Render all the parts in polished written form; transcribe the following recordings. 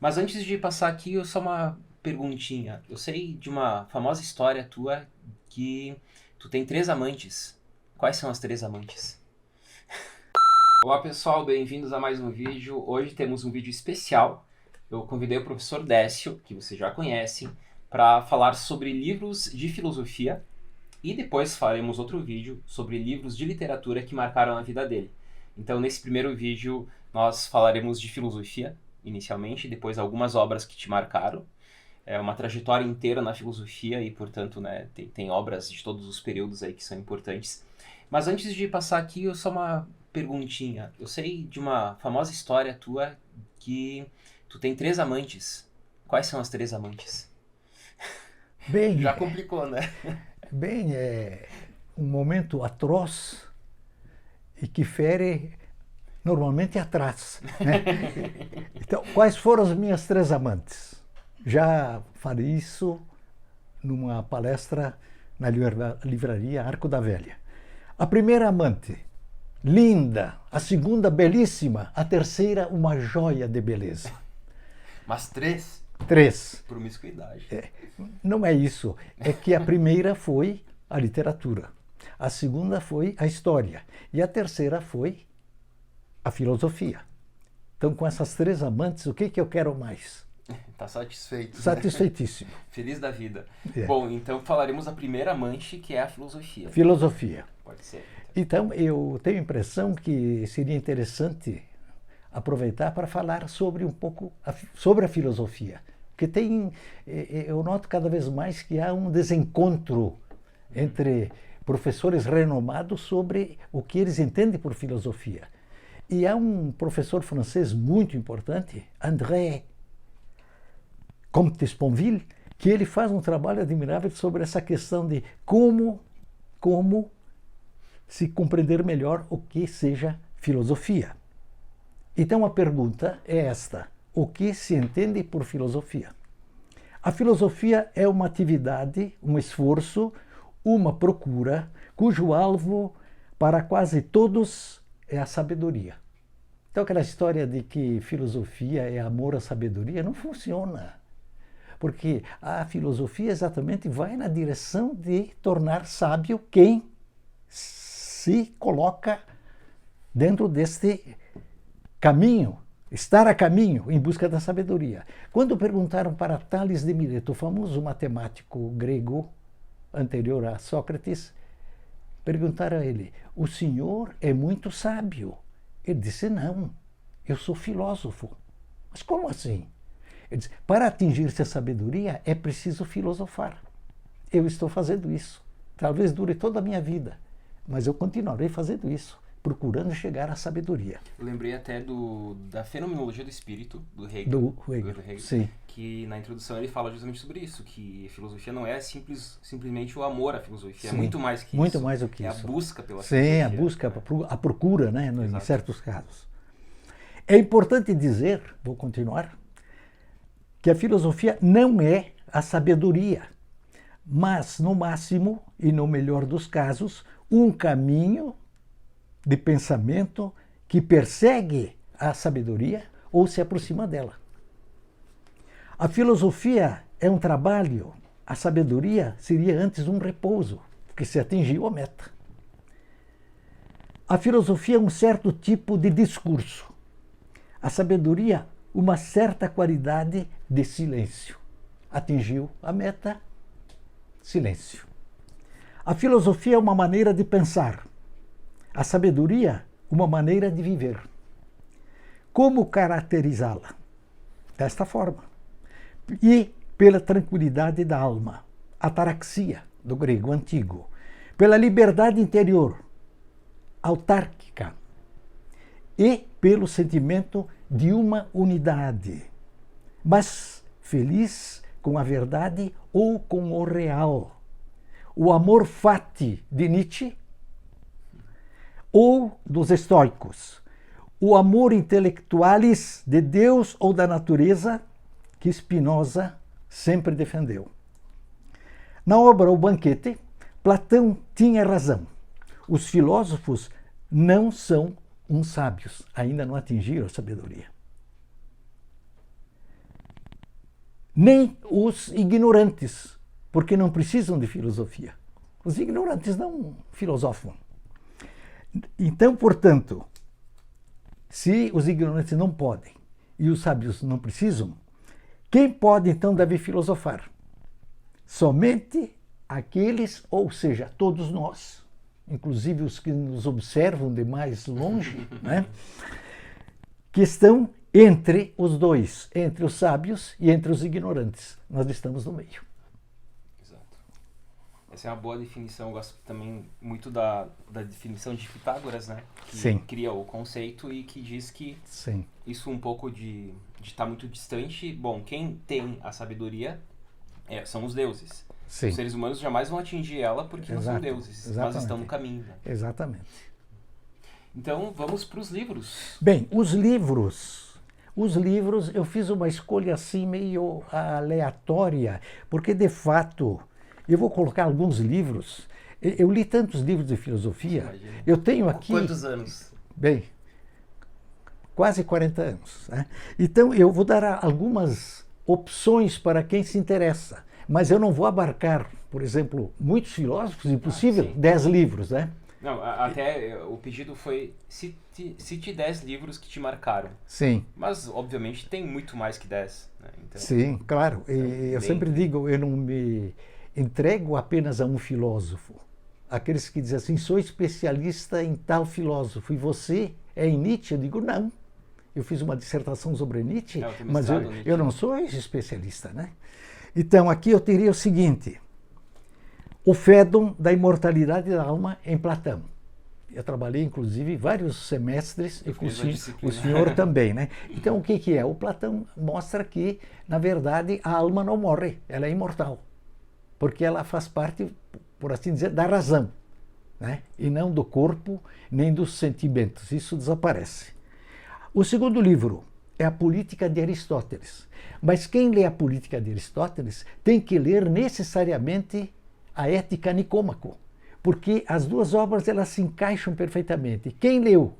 Mas antes de passar aqui, eu só uma perguntinha. Eu sei de uma famosa história tua que tu tem três amantes. Quais são as três amantes? Olá pessoal, bem-vindos a mais um vídeo. Hoje temos um vídeo especial. Eu convidei o professor Décio, que vocês já conhecem, para falar sobre livros de filosofia e depois faremos outro vídeo sobre livros de literatura que marcaram a vida dele. Então, nesse primeiro vídeo, nós falaremos de filosofia, inicialmente, depois algumas obras que te marcaram. É uma trajetória inteira na filosofia e, portanto, né, tem obras de todos os períodos aí que são importantes. Mas antes de passar aqui, eu só uma perguntinha. Eu sei de uma famosa história tua que tu tem três amantes. Quais são as três amantes? Bem, Já complicou, né? é um momento atroz e que fere normalmente atrás, né? Então, quais foram as minhas três amantes? Já falei isso numa palestra na livraria Arco da Velha. A primeira amante, linda. A segunda, belíssima. A terceira, uma joia de beleza. Mas três? Três. Promiscuidade. Não é isso. É que a primeira foi a literatura. A segunda foi a história. E a terceira foi a filosofia. Então, com essas três amantes, o que eu quero mais? Tá satisfeito, né? Satisfeitíssimo. Feliz da vida. É. Bom, então falaremos da primeira amante, que é a filosofia. Filosofia. Pode ser. Então, eu tenho a impressão que seria interessante aproveitar para falar sobre um pouco sobre a filosofia. Porque eu noto cada vez mais que há um desencontro entre professores renomados sobre o que eles entendem por filosofia. E há um professor francês muito importante, André Comte Sponville, que ele faz um trabalho admirável sobre essa questão de como se compreender melhor o que seja filosofia. Então a pergunta é esta: o que se entende por filosofia? A filosofia é uma atividade, um esforço, uma procura, cujo alvo para quase todos é a sabedoria. Então aquela história de que filosofia é amor à sabedoria não funciona. Porque a filosofia exatamente vai na direção de tornar sábio quem se coloca dentro deste caminho, estar a caminho em busca da sabedoria. Quando perguntaram para Tales de Mileto, o famoso matemático grego anterior a Sócrates, perguntaram a ele: o senhor é muito sábio? Ele disse: não, eu sou filósofo. Mas como assim? Ele disse: para atingir-se a sabedoria é preciso filosofar. Eu estou fazendo isso. Talvez dure toda a minha vida, mas eu continuarei fazendo isso, procurando chegar à sabedoria. Eu lembrei até da fenomenologia do espírito, do Hegel. Do Hegel, sim. Que na introdução ele fala justamente sobre isso, que a filosofia não é simplesmente o amor à filosofia, Sim, é muito mais que muito isso. mais do que é isso. a busca pela Sim, filosofia. a busca, a procura, né, em certos casos. É importante dizer, vou continuar, que a filosofia não é a sabedoria, mas, no máximo, e no melhor dos casos, um caminho de pensamento que persegue a sabedoria ou se aproxima dela. A filosofia é um trabalho, a sabedoria seria antes um repouso, porque se atingiu a meta. A filosofia é um certo tipo de discurso. A sabedoria, uma certa qualidade de silêncio. Atingiu a meta, silêncio. A filosofia é uma maneira de pensar. A sabedoria, uma maneira de viver. Como caracterizá-la? Desta forma. E pela tranquilidade da alma, ataraxia, do grego antigo. Pela liberdade interior, autárquica. E pelo sentimento de uma unidade, mas feliz com a verdade ou com o real. O amor fati de Nietzsche ou dos estoicos. O amor intelectualis de Deus ou da natureza que Spinoza sempre defendeu. Na obra O Banquete, Platão tinha razão. Os filósofos não são uns sábios, ainda não atingiram a sabedoria. nem os ignorantes, porque não precisam de filosofia. Os ignorantes não filosofam. Então, portanto, se os ignorantes não podem e os sábios não precisam, quem pode então deve filosofar? Somente aqueles, ou seja, todos nós, inclusive os que nos observam de mais longe, né, que estão entre os dois, entre os sábios e entre os ignorantes. Nós estamos no meio. Exato. Essa é uma boa definição. Eu gosto também muito da definição de Pitágoras, né? Que Sim. cria o conceito e que diz que Sim. isso um pouco de estar muito distante. Bom, quem tem a sabedoria são os deuses. Sim. Os seres humanos jamais vão atingir ela porque não são Exato. deuses, Exatamente. mas estão no caminho. Né? Exatamente. Então, vamos para os livros. Bem, os livros eu fiz uma escolha assim meio aleatória, porque de fato, eu vou colocar alguns livros, eu li tantos livros de filosofia, Imagina. eu tenho aqui... Quantos anos? Bem, quase 40 anos. Né? Então, eu vou dar algumas opções para quem se interessa, mas eu não vou abarcar, por exemplo, muitos filósofos, impossível, 10 livros, né? Não, até o pedido foi cite 10 livros que te marcaram. Sim. Mas, obviamente, tem muito mais que 10. Né? Então, sim, claro. E eu sempre digo, eu não me entrego apenas a um filósofo. Aqueles que dizem assim, sou especialista em tal filósofo, e você é em Nietzsche? Eu digo, não. Eu fiz uma dissertação sobre Nietzsche, mas eu não sou especialista, né? Então, aqui eu teria o seguinte... O Fédon da imortalidade da alma em Platão. Eu trabalhei, inclusive, vários semestres e com o senhor também, né? Então, o que é? O Platão mostra que, na verdade, a alma não morre, ela é imortal. Porque ela faz parte, por assim dizer, da razão, né? E não do corpo, nem dos sentimentos. Isso desaparece. O segundo livro é a Política de Aristóteles. Mas quem lê a Política de Aristóteles tem que ler necessariamente a Ética Nicômaco, porque as duas obras elas se encaixam perfeitamente. Quem leu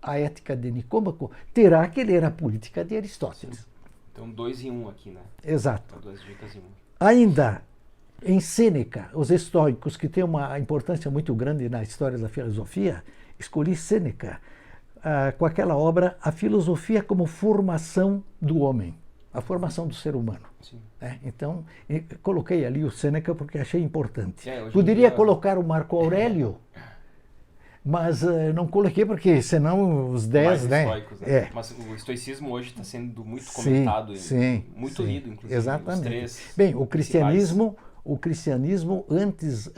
a Ética de Nicômaco terá que ler a Política de Aristóteles. Sim. Então, 2 em 1 aqui, né? Exato. Então, 2 dicas em 1. Ainda, em Sêneca, os estoicos, que têm uma importância muito grande na história da filosofia, escolhi Sêneca com aquela obra A Filosofia como Formação do Homem, a formação do ser humano. Então, coloquei ali o Sêneca porque achei importante. Poderia colocar o Marco Aurélio, mas não coloquei porque senão os 10, né? Estoicos, né? Mas o estoicismo hoje está sendo muito comentado, muito lido, inclusive. Exatamente. Os 3 Bem, o cristianismo antes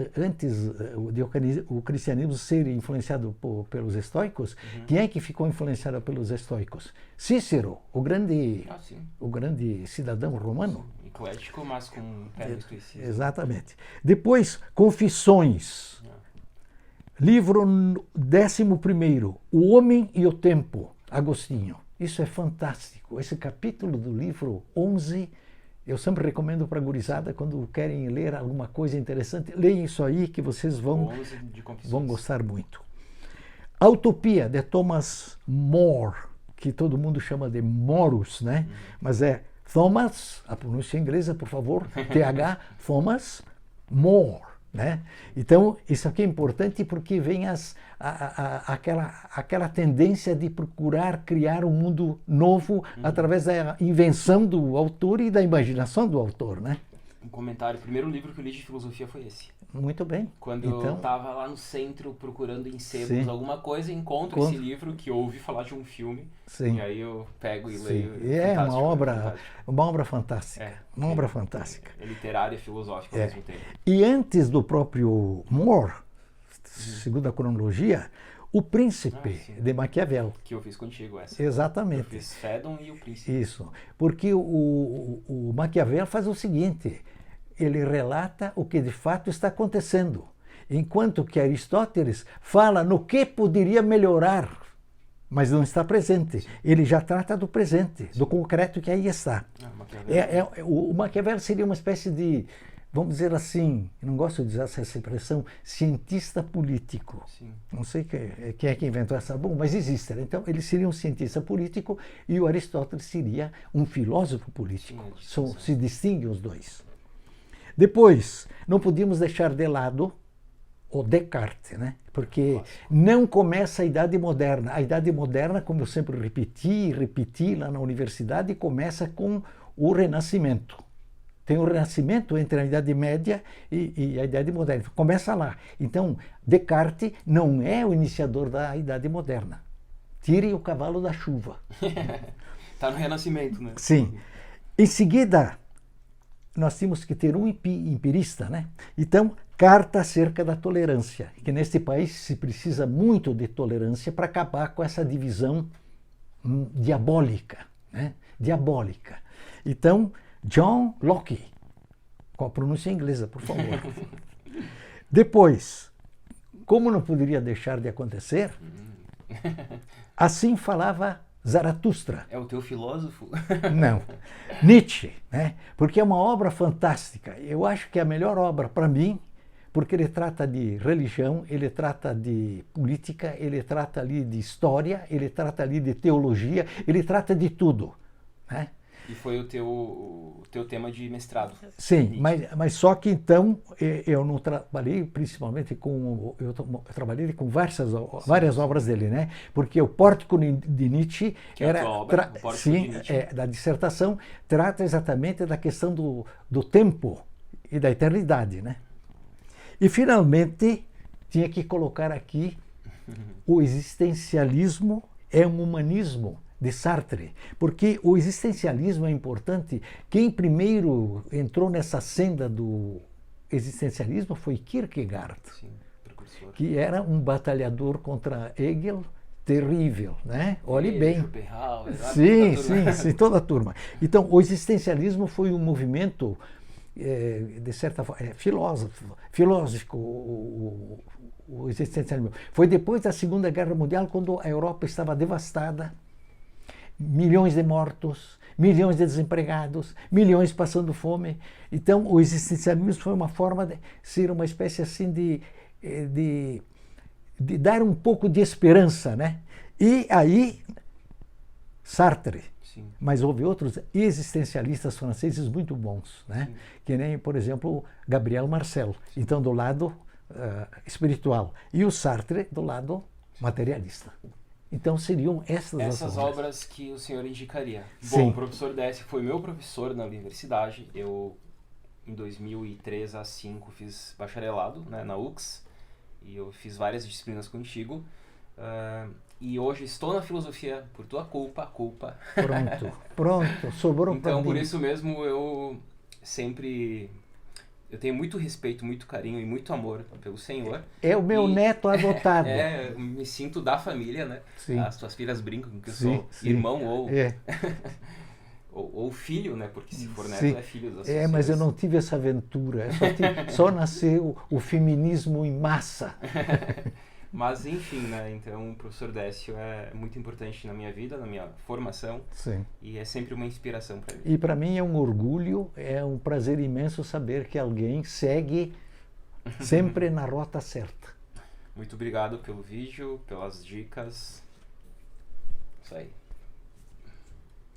o cristianismo ser influenciado pelos estoicos, quem é que ficou influenciado pelos estoicos? Cícero, o grande cidadão romano. Sim. Eclético, mas com pé no estoicismo. Exatamente. Depois, Confissões. Livro 11º, O Homem e o Tempo, Agostinho. Isso é fantástico. Esse capítulo do livro 11, eu sempre recomendo para a gurizada, quando querem ler alguma coisa interessante, leiam isso aí que vocês vão gostar muito. A Utopia, de Thomas More, que todo mundo chama de Morus, né? Mas é Thomas, a pronúncia inglesa, por favor, TH, Thomas More. Né? Então, isso aqui é importante porque vem aquela tendência de procurar criar um mundo novo através da invenção do autor e da imaginação do autor. Né? Um comentário, o primeiro livro que eu li de filosofia foi esse. Muito bem. Quando eu estava lá no centro procurando em sebos alguma coisa, encontro esse livro que eu ouvi falar de um filme. Sim. E aí eu pego e leio. É uma obra fantástica. Uma obra fantástica. É literária e filosófica ao mesmo tempo. E antes do próprio More, segundo a cronologia, O Príncipe de Maquiavel. Que eu fiz contigo essa. Exatamente. Eu fiz Fédon e O Príncipe. Isso. Porque o Maquiavel faz o seguinte... Ele relata o que de fato está acontecendo, enquanto que Aristóteles fala no que poderia melhorar, mas não está presente. Ele já trata do presente, do concreto que aí está. O Maquiavel seria uma espécie de vamos dizer assim, não gosto de usar essa expressão, cientista político. Sim. Não sei quem é que inventou essa, bom, mas existe. Né? Então, ele seria um cientista político e o Aristóteles seria um filósofo político. Sim, Se distinguem os dois. Depois, não podíamos deixar de lado o Descartes, né? Porque não começa a Idade Moderna. A Idade Moderna, como eu sempre repeti lá na universidade, começa com o Renascimento. Tem o Renascimento entre a Idade Média e a Idade Moderna. Começa lá. Então, Descartes não é o iniciador da Idade Moderna. Tirem o cavalo da chuva. Está no Renascimento, né? Sim. Em seguida, nós tínhamos que ter um empirista, né? Então, carta acerca da tolerância, que neste país se precisa muito de tolerância para acabar com essa divisão diabólica, né? Diabólica. Então, John Locke, com a pronúncia inglesa, por favor. Depois, como não poderia deixar de acontecer, assim falava Zaratustra. É o teu filósofo? Não. Nietzsche, né? Porque é uma obra fantástica. Eu acho que é a melhor obra para mim, porque ele trata de religião, ele trata de política, ele trata ali de história, ele trata ali de teologia, ele trata de tudo, né? E foi o teu tema de mestrado? Sim, mas só que então eu não trabalhei principalmente com... Eu trabalhei com várias obras dele, né? Porque o Pórtico de Nietzsche que era... obra, o Pórtico sim, de Nietzsche. Da dissertação, trata exatamente da questão do tempo e da eternidade, né? E finalmente tinha que colocar aqui o existencialismo é um humanismo de Sartre, porque o existencialismo é importante. Quem primeiro entrou nessa senda do existencialismo foi Kierkegaard, Sim, precursor. Que era um batalhador contra Hegel terrível, né? Olhe bem. Schopenhauer, Sim, toda a turma. Então, o existencialismo foi um movimento, de certa forma, filosófico, o existencialismo. Foi depois da Segunda Guerra Mundial, quando a Europa estava devastada, milhões de mortos, milhões de desempregados, milhões passando fome. Então, o existencialismo foi uma forma de ser uma espécie assim de dar um pouco de esperança, né? E aí, Sartre. Sim. Mas houve outros existencialistas franceses muito bons, né? Sim. Que nem, por exemplo, Gabriel Marcel. Então, do lado espiritual. E o Sartre do lado materialista. Então seriam essas obras que o senhor indicaria. Sim. Bom, o professor Décio foi meu professor na universidade. Eu, em 2003 a 2005, fiz bacharelado, né, na UX. E eu fiz várias disciplinas contigo. E hoje estou na filosofia por tua culpa. Pronto, sobrou para mim. Então, por isso mesmo, eu tenho muito respeito, muito carinho e muito amor pelo senhor. É o meu neto adotado. Eu me sinto da família, né? Sim. As tuas filhas brincam que eu sou irmão ou filho, né? Porque se for neto é filho das pessoas. Mas eu não tive essa aventura. Só nasceu o feminismo em massa. Mas enfim, né? Então o professor Décio é muito importante na minha vida, na minha formação. Sim. E é sempre uma inspiração para mim. E para mim é um orgulho, é um prazer imenso saber que alguém segue sempre na rota certa. Muito obrigado pelo vídeo, pelas dicas. Isso aí.